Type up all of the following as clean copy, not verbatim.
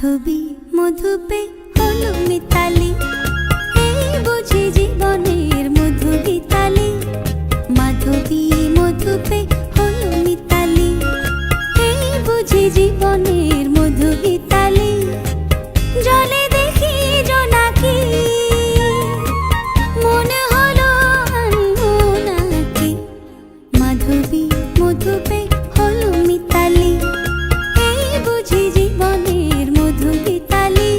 মাধবী মধুপে হলো মিতালি, এই বুঝি জীবনের মধু গীতালি। মাধবী মধুপে হলো মিতালি, এই বুঝি জীবনের মধু গীতালি। জলে দেখি জোনাকি, মনে হলো আনবো নাকি। মাধবী মধুপে হলো মিতালি, এই বুঝি জীবনের মধু গীতালি।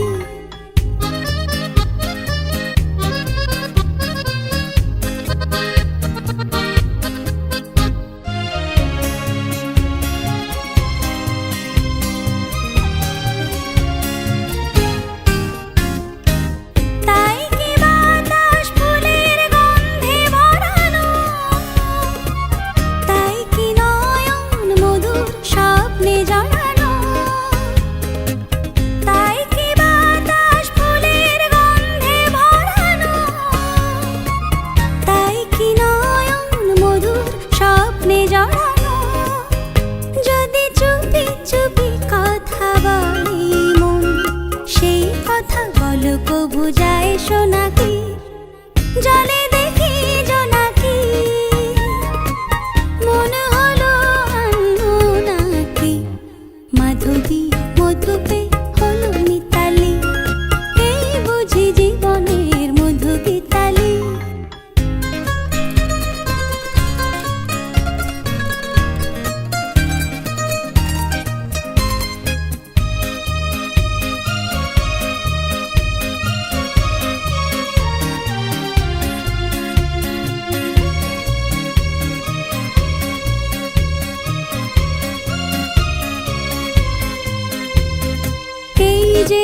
তাই কি বাতাস ফুলের গন্ধে ভরানো, তাই কি নয়ন মধুর স্বপ্নে জড়ানো। তাই কি বাতাস ফুলের গন্ধে ভরানো, তাই কি নয়ন মধুর স্বপ্নে জড়ানো। যদি চুপি চুপি কথা বলে মন, সেই কথা বলো কবু যায় শোনাকি। জলে দেখি জোনাকি, মনে হলো আনবো নাকি। মাধবী মধুপে হলো মিতালি, এই বুঝি জীবনের মধু গীতালি। এই যে